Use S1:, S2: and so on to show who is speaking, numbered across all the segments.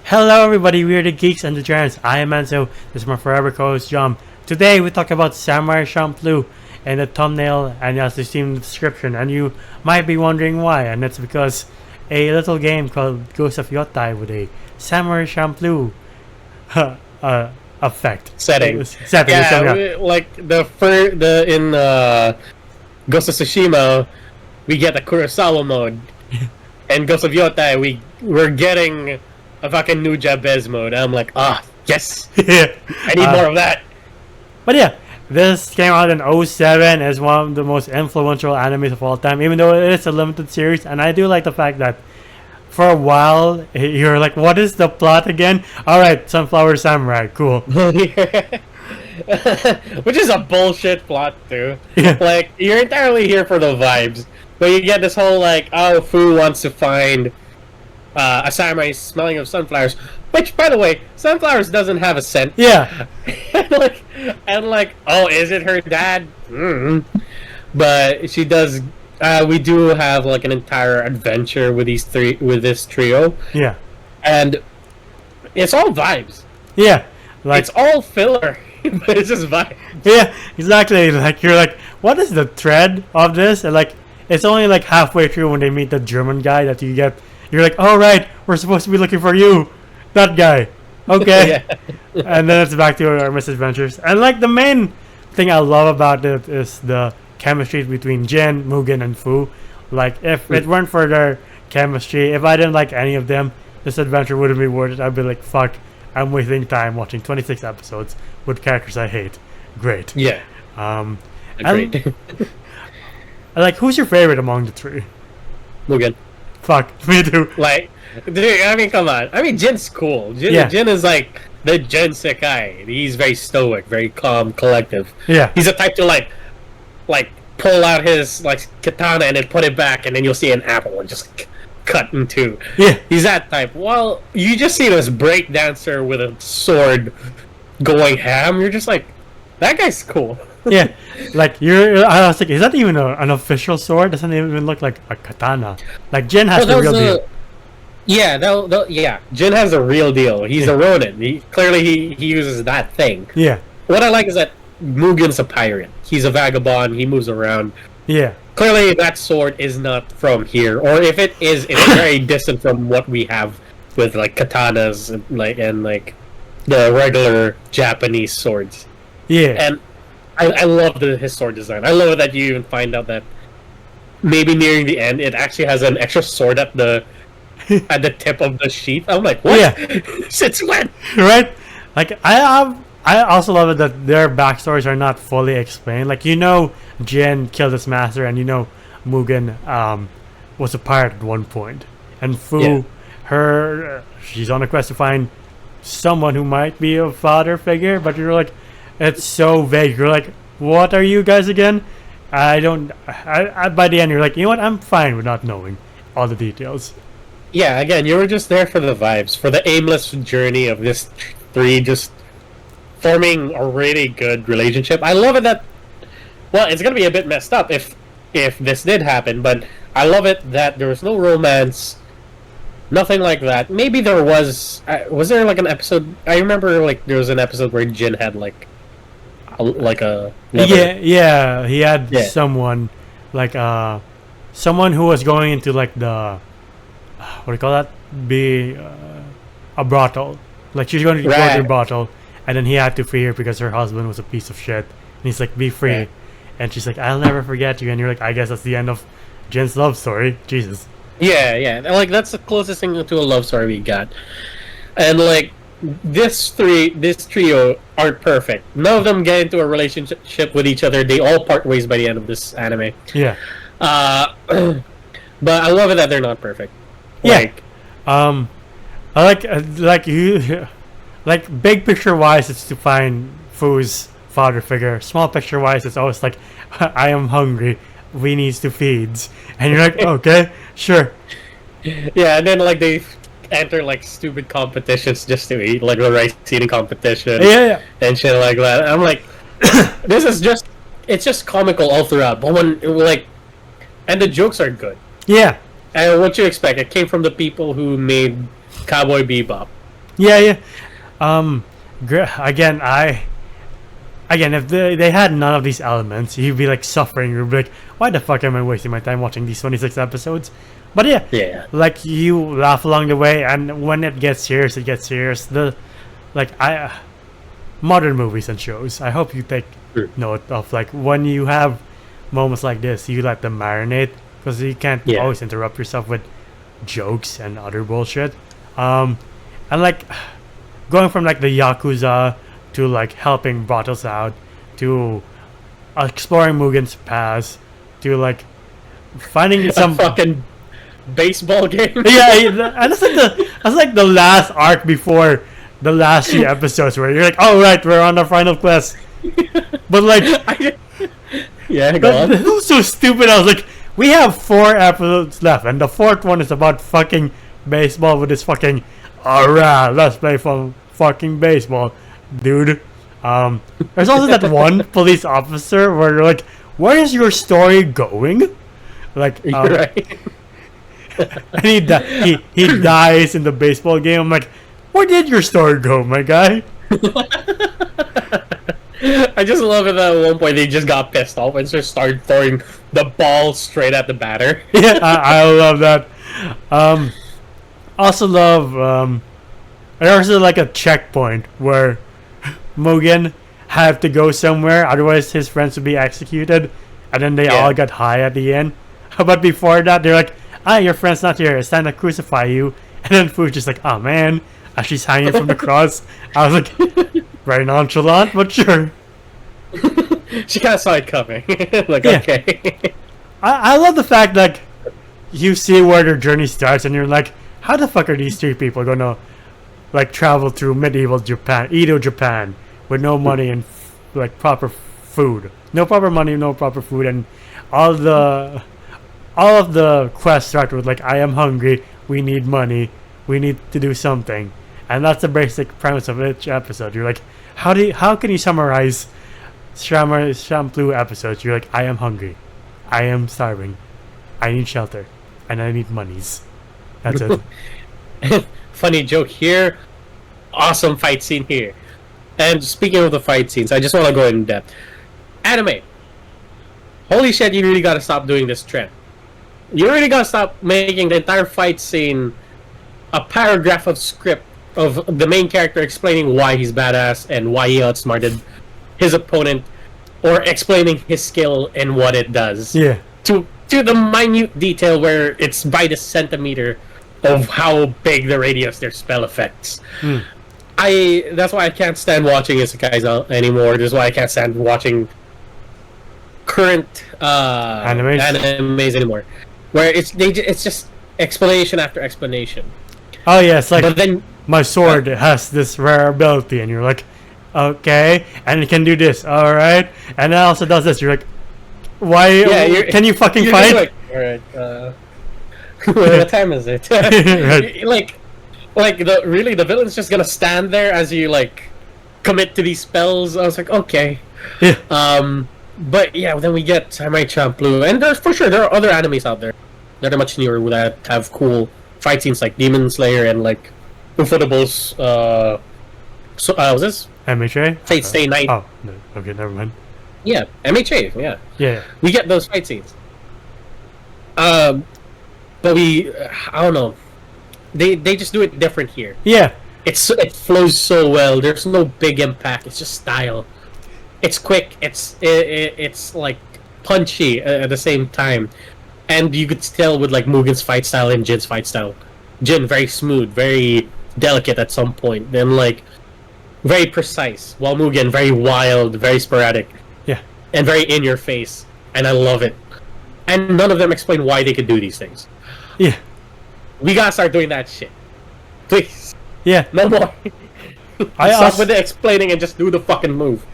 S1: Hello everybody, we're the Geeks and the Giants. I am Enzo, this is my forever co-host John. Today we talk about Samurai Champloo in the thumbnail and as you see in the description, and you might be wondering why, and it's because a little game called Ghost of Yotai with a Samurai Champloo effect.
S2: Setting.
S1: Yeah,
S2: like in Ghost of Tsushima, we get a Kurosawa mode. And Ghost of Yotai, we're getting a fucking Nuja Bez mode. I'm like, yes! I need more of that!
S1: But yeah, this came out in 2007 as one of the most influential animes of all time, even though it is a limited series, and I do like the fact that for a while, you're like, what is the plot again? Alright, Sunflower Samurai, cool.
S2: Which is a bullshit plot, too.
S1: Yeah.
S2: Like, you're entirely here for the vibes. But you get this whole, like, Fu wants to find a samurai smelling of sunflowers. Which, by the way, sunflowers doesn't have a scent.
S1: Yeah.
S2: and like, is it her dad? But she does. We do have like an entire adventure with this trio.
S1: Yeah.
S2: And it's all vibes.
S1: Yeah. Like,
S2: it's all filler, but it's just vibes.
S1: Yeah, exactly. Like, you're like, what is the thread of this? And like, it's only like halfway through when they meet the German guy that you get. You're like, oh right, we're supposed to be looking for you, that guy. Okay. And then it's back to our misadventures. And like the main thing I love about it is the chemistry between Jin, Mugen, and Fu. Like, if it weren't for their chemistry, if I didn't like any of them, this adventure wouldn't be worth it. I'd be like, fuck, I'm wasting time watching 26 episodes with characters I hate. Great.
S2: Yeah.
S1: Great. Like, who's your favorite among the three?
S2: Mugen.
S1: Fuck, me too.
S2: Like, dude, I mean, come on. I mean, Jin's cool. Jin is like the Jin Sekai. He's very stoic, very calm, collective.
S1: Yeah.
S2: He's the type to like pull out his like katana and then put it back, and then you'll see an apple and just cut in two.
S1: Yeah.
S2: He's that type. Well, you just see this break dancer with a sword going ham. You're just like, that guy's cool.
S1: Yeah, like I was like, is that even an official sword? Doesn't even look like a katana. Like Jin has the real deal.
S2: Yeah, yeah. Jin has a real deal. He's a Ronin. He uses that thing.
S1: Yeah.
S2: What I like is that Mugen's a pirate. He's a vagabond. He moves around.
S1: Yeah.
S2: Clearly, that sword is not from here, or if it is, it's very distant from what we have with like katanas and like the regular Japanese swords.
S1: Yeah.
S2: And I love his sword design. I love that you even find out that maybe nearing the end, it actually has an extra sword at the tip of the sheath. I'm like, what?
S1: Yeah.
S2: Since when?
S1: Right? Like, I also love it that their backstories are not fully explained. Like, Jin killed his master, and Mugen was a pirate at one point. And Fu, she's on a quest to find someone who might be a father figure, but you're like, it's so vague. You're like, what are you guys again? By the end, you're like, you know what? I'm fine with not knowing all the details.
S2: Yeah, again, you were just there for the vibes, for the aimless journey of this three just forming a really good relationship. I love it that, well, it's going to be a bit messed up if this did happen, but I love it that there was no romance, nothing like that. Maybe there was there like an episode, I remember like there was an episode where Jin had like a lover.
S1: Yeah, he had someone like someone who was going into like the what do you call that, be a brothel. Like, she's going to go to a brothel, and then he had to free her because her husband was a piece of shit, and he's like, be free. And she's like, I'll never forget you. And you're like, I guess that's the end of Jin's love story. Jesus.
S2: Yeah, like that's the closest thing to a love story we got. And like this trio aren't perfect. None of them get into a relationship with each other. They all part ways by the end of this anime.
S1: Yeah.
S2: But I love it that they're not perfect.
S1: Yeah. I like you. Like, big picture wise, it's to find Fu's father figure. Small picture wise, it's always like, I am hungry. We need to feed. And you're like, okay, sure.
S2: Yeah, and then like they enter like stupid competitions just to eat, like the rice eating competition.
S1: Yeah.
S2: And shit like that. I'm like, this is it's just comical all throughout. But and the jokes are good.
S1: Yeah.
S2: And what you expect? It came from the people who made Cowboy Bebop.
S1: Yeah, yeah. Again, if they had none of these elements, you'd be like suffering. You'd be like, why the fuck am I wasting my time watching these 26 episodes? But
S2: Yeah.
S1: like you laugh along the way, and when it gets serious, it gets serious. Modern movies and shows. I hope you take note of like when you have moments like this, you let them marinate because you can't always interrupt yourself with jokes and other bullshit. And like going from like the Yakuza to like helping Bottles out to exploring Mugen's past to like finding some
S2: fucking baseball game.
S1: and that's like the last arc before the last few episodes where you're like, oh right, we're on the final quest. But like
S2: Go on.
S1: it was so stupid. I was like, we have 4 episodes left and the 4th one is about fucking baseball with this fucking alright, let's play fucking baseball, dude. There's also that one police officer where you're like, where is your story going? Like
S2: Right.
S1: and he dies in the baseball game. I'm like, where did your story go, my guy?
S2: I just love it that at one point they just got pissed off and just started throwing the ball straight at the batter.
S1: Yeah, I love that. Also love there's also like a checkpoint where Mugen had to go somewhere, otherwise his friends would be executed, and then they all got high at the end. But before that, they're like, your friend's not here, it's time to crucify you. And then Fu's just like, oh man, as she's hanging from the cross. I was like, very nonchalant, but sure.
S2: She kind of saw it coming. Like, okay.
S1: I love the fact like you see where their journey starts and you're like, how the fuck are these 3 people gonna like travel through medieval Japan, Edo Japan, with no money and like proper food, no proper money, no proper food, and all of the quests start with like, I am hungry, we need money, we need to do something, and that's the basic premise of each episode. You're like, how can you summarize Samurai Champloo episodes? You're like, I am hungry, I am starving, I need shelter, and I need monies. That's it.
S2: Funny joke here. Awesome fight scene here. And speaking of the fight scenes, I just want to go in depth. Anime. Holy shit, you really gotta stop doing this trend. You really gotta stop making the entire fight scene a paragraph of script of the main character explaining why he's badass and why he outsmarted his opponent, or explaining his skill and what it does.
S1: Yeah.
S2: To the minute detail where it's by the centimeter of how big the radius their spell affects. That's why I can't stand watching isekais anymore. That's why I can't stand watching current animes anymore, where it's just explanation after explanation.
S1: Oh yeah, it's like,
S2: but then
S1: my sword has this rare ability, and you're like, okay, and it can do this, all right, and it also does this. You're like, why? Yeah, can you fucking fight?
S2: Like, all right. What time is it? Right. Like the villain's just gonna stand there as you like commit to these spells. I was like, okay.
S1: Yeah.
S2: But yeah, then we get Samurai Champloo, and there are other animes out there that are much newer that have cool fight scenes like Demon Slayer and like Ufotable. Was this
S1: MHA?
S2: Fate Stay Night?
S1: Oh, no. Okay, never mind.
S2: Yeah, MHA. Yeah.
S1: Yeah.
S2: We get those fight scenes. But I don't know. They just do it different here.
S1: Yeah.
S2: It flows so well. There's no big impact. It's just style. It's quick. It's like punchy at the same time, and you could tell with like Mugen's fight style and Jin's fight style. Jin very smooth, very delicate at some point, then like very precise. While Mugen very wild, very sporadic.
S1: Yeah.
S2: And very in your face, and I love it. And none of them explain why they could do these things.
S1: Yeah.
S2: We gotta start doing that shit, please.
S1: Yeah.
S2: No more. Stop with the explaining and just do the fucking move.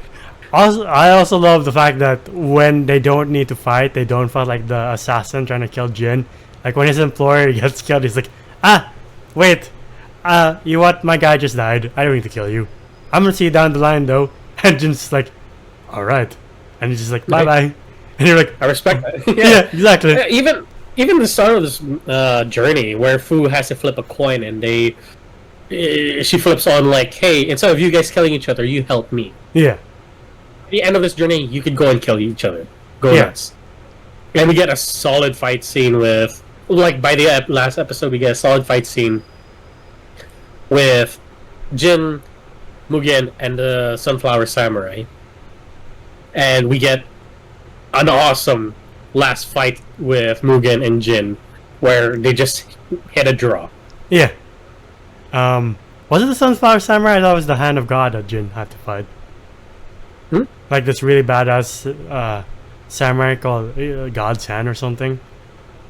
S1: I also love the fact that when they don't need to fight, they don't fight like the assassin trying to kill Jin. Like when his employer gets killed, he's like, wait, you what? My guy just died. I don't need to kill you. I'm gonna see you down the line though. And Jin's just like, all right, and he's just like, bye bye. And you're like,
S2: I respect that.
S1: Yeah, exactly.
S2: Even the start of this journey where Fu has to flip a coin and she flips on like, hey, instead of you guys killing each other, you help me.
S1: Yeah.
S2: At the end of this journey, you could go and kill each other. Go nuts. And we get a solid fight scene with, like, by the last episode, we get a solid fight scene with Jin, Mugen, and the Sunflower Samurai. And we get an awesome last fight with Mugen and Jin, where they just hit a draw.
S1: Yeah. Was it the Sunflower Samurai? I thought it was the Hand of God that Jin had to fight. Like this really badass samurai called God's Hand or something.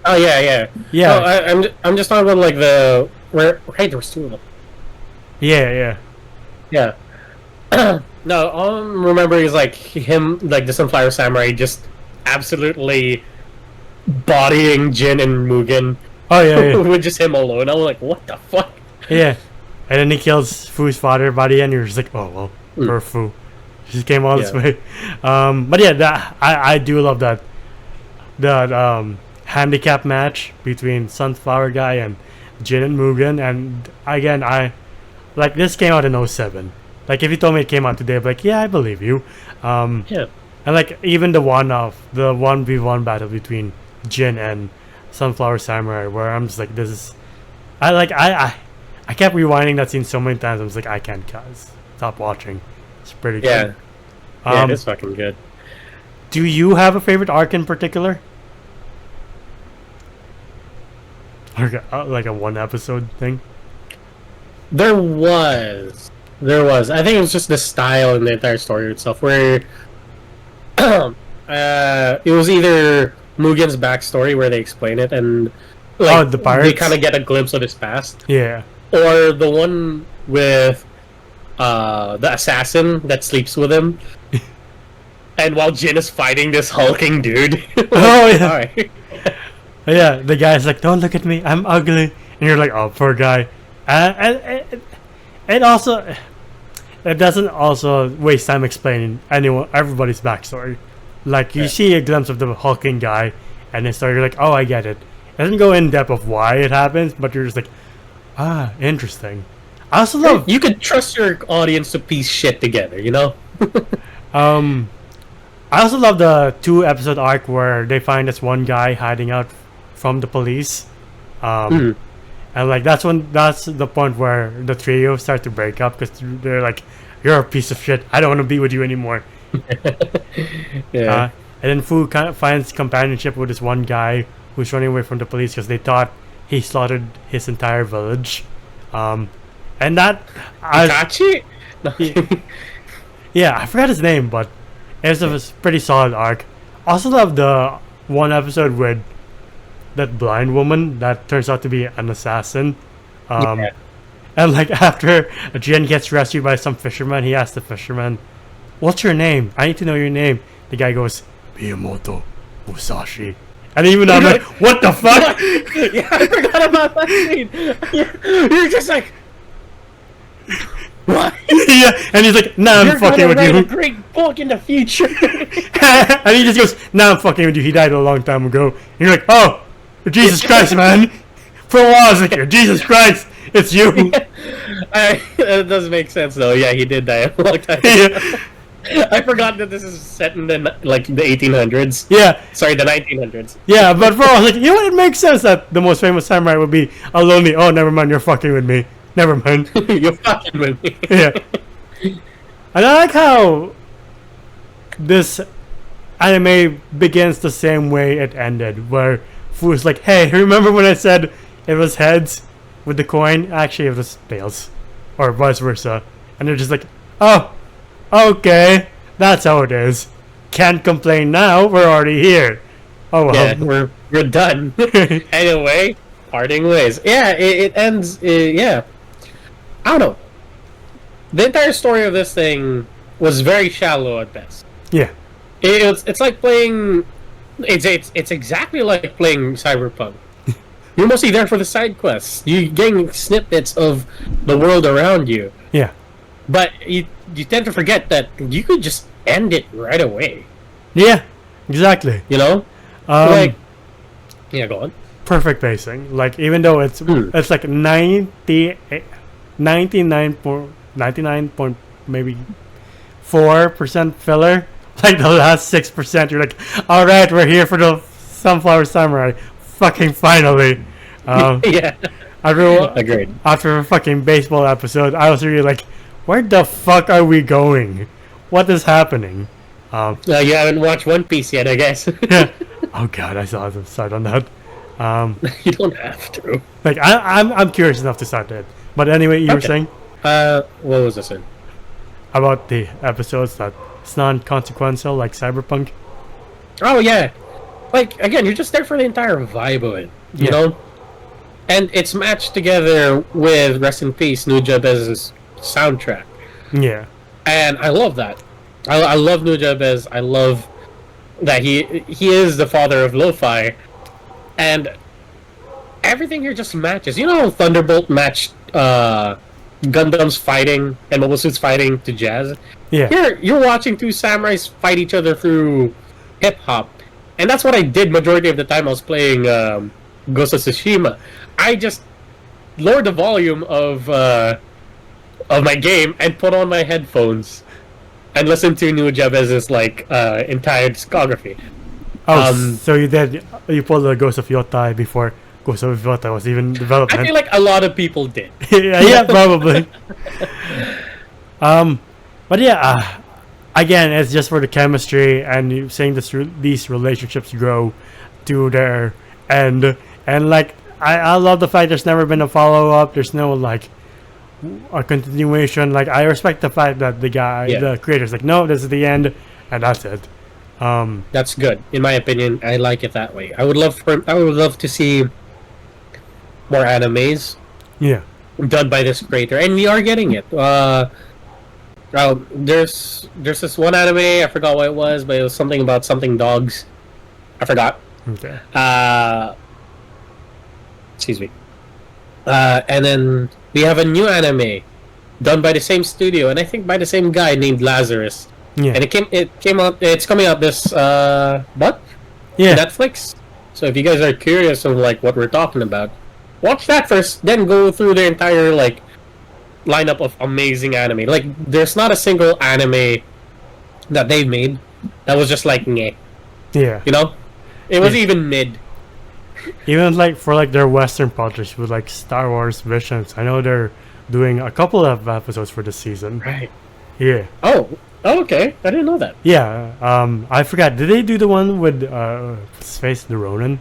S2: Oh yeah. No, I'm just talking about like the where right there was two of them.
S1: Yeah.
S2: No, all I remember is like him, like the Sunflower Samurai, just absolutely bodying Jin and Mugen.
S1: Oh yeah.
S2: With just him alone. I was like, what the fuck?
S1: Yeah. And then he kills Fu's father by the end. You're just like, oh well, poor Fu. She came all this way. But yeah, I do love that handicap match between Sunflower Guy and Jin and Mugen. And again, like this came out in 07. Like if you told me it came out today, I'd be like, yeah, I believe you. And like even the 1v1 battle between Jin and Sunflower Samurai, where I'm just like, this is, I kept rewinding that scene so many times. I was like, I can't stop watching. It's pretty good.
S2: Yeah, it's fucking good.
S1: Do you have a favorite arc in particular? Like a one episode thing?
S2: There was. I think it was just the style and the entire story itself, where it was either Mugen's backstory where they explain it and like,
S1: the pirates?
S2: They kind of get a glimpse of his past.
S1: Yeah.
S2: Or the one with the assassin that sleeps with him. And while Jin is fighting this hulking dude.
S1: Oh yeah. Right. Yeah, the guy's like, don't look at me, I'm ugly. And you're like, oh, poor guy. It also, it doesn't also waste time explaining everybody's backstory. Like you see a glimpse of the hulking guy, and then you're like, oh, I get it. It doesn't go in depth of why it happens, but you're just like, interesting. I also love,
S2: you could trust your audience to piece shit together, you know.
S1: I also love the 2-episode arc where they find this one guy hiding out from the police. And like that's the point where the trio start to break up because they're like, you're a piece of shit, I don't want to be with you anymore. And then Fu kind of finds companionship with this one guy who's running away from the police because they thought he slaughtered his entire village. And that
S2: Itachi?
S1: Yeah, I forgot his name, but it's a pretty solid arc. Also love the one episode with that blind woman that turns out to be an assassin. And like after Jin gets rescued by some fisherman, he asks the fisherman, what's your name? I need to know your name. The guy goes, Miyamoto Musashi. And even I'm like, what the fuck?
S2: Yeah, I forgot about that scene. You're just like, what?
S1: Yeah, and he's like, nah, I'm fucking with you.
S2: You're gonna write a great book in the future.
S1: And he just goes, nah, I'm fucking with you. He died a long time ago. And you're like, oh, Jesus Christ, man. For a while I was like, Jesus Christ, it's you.
S2: That does make sense, though. Yeah, he did die a long time ago. I forgot that this is set in the 1800s.
S1: Yeah.
S2: Sorry, the 1900s.
S1: Yeah, but for I was like, you know what? It makes sense that the most famous samurai would be a lonely. Oh, never mind. You're fucking with me. Never mind.
S2: You're fucking with me.
S1: Yeah. And I like how this anime begins the same way it ended, where Fu's like, hey, remember when I said it was heads with the coin? Actually, it was tails. Or vice versa. And they're just like, oh, okay, that's how it is. Can't complain now, we're already here. Oh well.
S2: Yeah, we're done. Anyway, parting ways. Yeah, it ends, yeah. I don't know. The entire story of this thing was very shallow at best.
S1: Yeah.
S2: It's like playing... It's exactly like playing Cyberpunk. You're mostly there for the side quests. You're getting snippets of the world around you.
S1: Yeah.
S2: But you tend to forget that you could just end it right away.
S1: Yeah, exactly.
S2: You know? Like... Yeah, go on.
S1: Perfect pacing. Like, even though it's like 90... 99 point maybe 4% filler. Like the last 6%, you're like, all right, we're here for the Sunflower Samurai. Fucking finally.
S2: Yeah. Agreed.
S1: After a fucking baseball episode, I was really like, where the fuck are we going? What is happening?
S2: You haven't watched One Piece yet, I guess.
S1: Yeah. Oh god, I saw the start on that.
S2: You don't have to.
S1: Like I'm curious enough to start it. But anyway, you were saying
S2: what was this in?
S1: about the episodes that it's non-consequential, like Cyberpunk.
S2: Oh yeah, like again, you're just there for the entire vibe of it, you know. And it's matched together with Rest in Peace Nujabez's soundtrack.
S1: Yeah.
S2: And I love that. I love Nujabez. I love that he is the father of lo-fi, and everything here just matches. You know how Thunderbolt matched Gundams fighting and Mobile Suits fighting to jazz?
S1: Yeah.
S2: Here, you're watching two samurais fight each other through hip-hop. And that's what I did majority of the time I was playing Ghost of Tsushima. I just lowered the volume of my game and put on my headphones and listened to Nujabez's entire discography.
S1: Oh, so you pulled the Ghost of Yotai before Ghost of Yotai was even in development.
S2: I feel like a lot of people did.
S1: Yeah, probably. But yeah, again, it's just for the chemistry, and you saying these relationships grow to their end, and like I love the fact there's never been a follow up. There's no like a continuation. Like I respect the fact that the creator's like, no, this is the end, and that's it.
S2: That's good, in my opinion. I like it that way. I would love to see more animes.
S1: Yeah.
S2: Done by this creator, and we are getting it. There's this one anime, I forgot what it was, but it was something about something dogs. I forgot.
S1: Okay.
S2: Excuse me. And then we have a new anime done by the same studio, and I think by the same guy named Lazarus.
S1: Yeah.
S2: And it came out. It's coming out this what?
S1: Yeah.
S2: Netflix. So if you guys are curious of like what we're talking about, watch that first, then go through the entire like lineup of amazing anime. Like there's not a single anime that they've made that was just like meh.
S1: Yeah.
S2: You know? It was even mid.
S1: Even like for like their Western projects with like Star Wars Visions, I know they're doing a couple of episodes for this season.
S2: Right.
S1: Yeah.
S2: Oh, okay. I didn't know that.
S1: Yeah. I forgot. Did they do the one with Space the Ronin?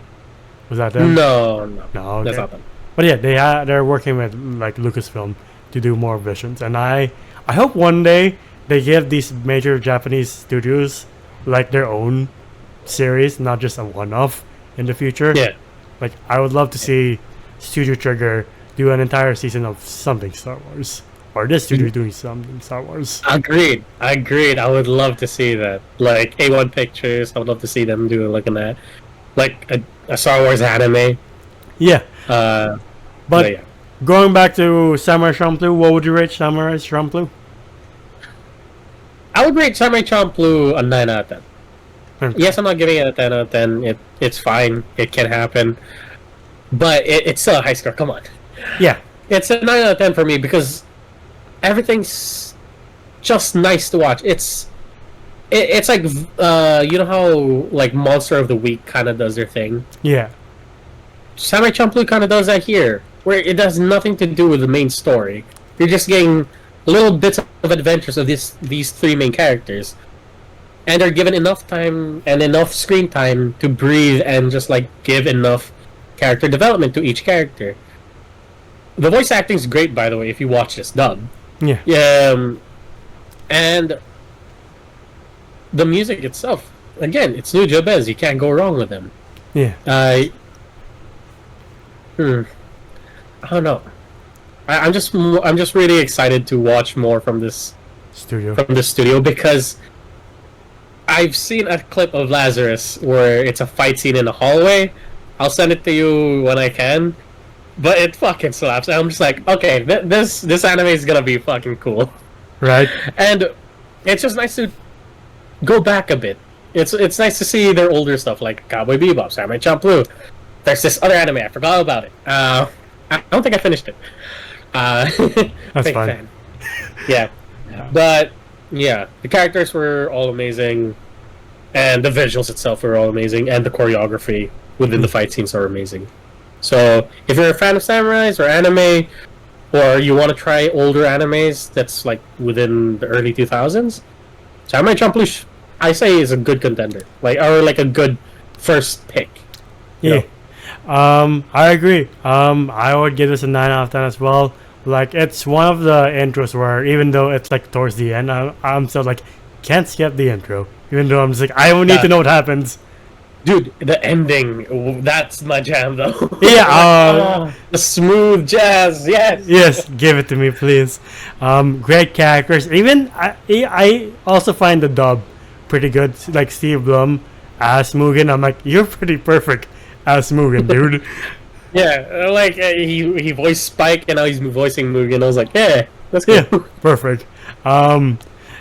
S1: Was that them?
S2: No.
S1: Okay.
S2: That's not them.
S1: But yeah, they're working with like Lucasfilm to do more Visions, and I hope one day they give these major Japanese studios like their own series, not just a one-off in the future.
S2: Yeah.
S1: Like I would love to see Studio Trigger do an entire season of something Star Wars, or this studio doing something Star Wars.
S2: Agreed. I would love to see that. Like A1 Pictures, I would love to see them do like a Star Wars anime.
S1: Yeah. But
S2: yeah.
S1: Going back to Samurai Champloo, what would you rate Samurai Champloo?
S2: I would rate Samurai Champloo a 9 out of 10.
S1: Okay.
S2: Yes, I'm not giving it a 10 out of 10. It's fine. It can happen. But it's still a high score. Come on.
S1: Yeah.
S2: It's a 9 out of 10 for me because everything's just nice to watch. It's like, you know how like Monster of the Week kind of does their thing?
S1: Yeah.
S2: Samurai Champloo kind of does that here, where it has nothing to do with the main story. You're just getting little bits of adventures of these three main characters, and they're given enough time and enough screen time to breathe and just like give enough character development to each character. The voice acting is great, by the way, if you watch this dub.
S1: Yeah.
S2: And the music itself, again, it's Nujabez. You can't go wrong with him.
S1: Yeah.
S2: I don't know. I'm just really excited to watch more from this studio because I've seen a clip of Lazarus where it's a fight scene in a hallway. I'll send it to you when I can, but it fucking slaps. I'm just like, okay, this anime is gonna be fucking cool,
S1: right?
S2: And it's just nice to go back a bit. It's nice to see their older stuff like Cowboy Bebop, Samurai Champloo. There's this other anime, I forgot about it. I don't think I finished it.
S1: That's
S2: Big
S1: fine.
S2: fan. Yeah. But yeah, the characters were all amazing, and the visuals itself were all amazing, and the choreography within the fight scenes are amazing. So if you're a fan of samurais or anime, or you want to try older animes that's like within the early 2000s, Samurai Champloo, I say, is a good contender, like a good first pick. You
S1: Yeah.
S2: know?
S1: I agree. I would give this a 9 out of 10 as well. Like, it's one of the intros where, even though it's like towards the end, I'm still like, can't skip the intro. Even though I'm just like, I don't need to know what happens.
S2: Dude, the ending, that's my jam though.
S1: Yeah,
S2: The smooth jazz, yes.
S1: yes, give it to me, please. Great characters. Even I also find the dub pretty good. Like Steve Blum as Mugen. I'm like, you're pretty perfect as Mugen, dude.
S2: Yeah, like he voiced Spike and now he's voicing Mugen. I was like, yeah, that's cool.
S1: Yeah, perfect.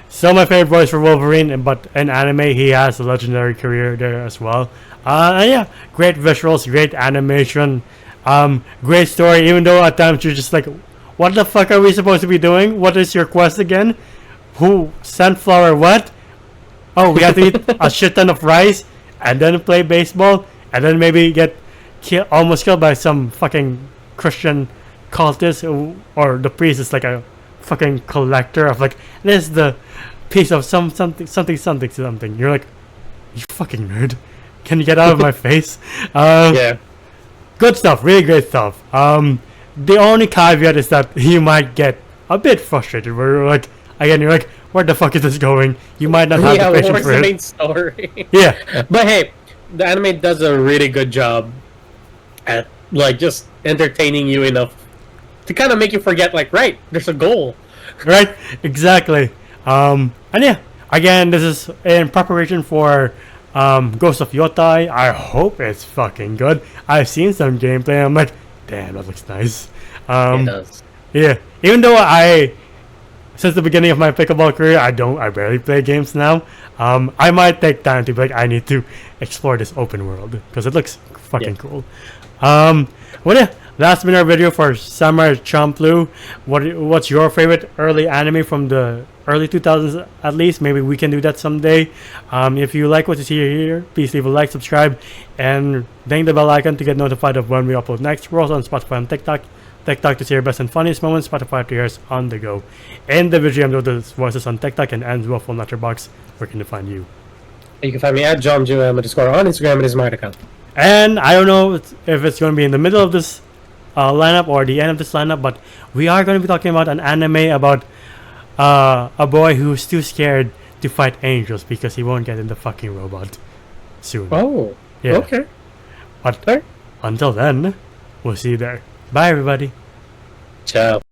S1: Still my favorite voice for Wolverine, but in anime he has a legendary career there as well. And yeah, great visuals, great animation, great story. Even though at times you're just like, what the fuck are we supposed to be doing? What is your quest again? Who sunflower? What? Oh, we have to eat a shit ton of rice and then play baseball and then maybe get almost killed by some fucking Christian cultist or the priest is like a fucking collector of like, this is the piece of something. You're like, you fucking nerd. Can you get out of my face?
S2: Yeah.
S1: Good stuff, really great stuff. The only caveat is that you might get a bit frustrated where you're like, again, you're like, where the fuck is this going? You might not have the patience
S2: where's
S1: for
S2: the
S1: it.
S2: main story?
S1: Yeah.
S2: But hey, the anime does a really good job at like just entertaining you enough to kind of make you forget, like, right, there's a goal.
S1: Right? Exactly. And yeah, again, this is in preparation for Ghost of Yotai. I hope it's fucking good. I've seen some gameplay. I'm like, damn, that looks nice.
S2: It does.
S1: Yeah. Even though since the beginning of my pickleball career, I barely play games now. I might take time to be like, I need to explore this open world because it looks fucking cool. Well, yeah, that's been our video for Samurai Champloo. What's your favorite early anime from the early 2000s at least? Maybe we can do that someday. If you like what you see here, please leave a like, subscribe, and ding the bell icon to get notified of when we upload next. We're also on Spotify and TikTok. TikTok to see your best and funniest moments, Spotify to hear us on the go. In the video, I'm doing the voices on TikTok and ends Waffle Letterbox. Where can you find you?
S2: You can find me at JohnJoM_. On Instagram, it is my account.
S1: And I don't know if it's going to be in the middle of this lineup or the end of this lineup, but we are going to be talking about an anime about a boy who's too scared to fight angels because he won't get in the fucking robot soon.
S2: Oh,
S1: Yeah.
S2: okay.
S1: But until then, we'll see you there. Bye, everybody.
S2: Ciao.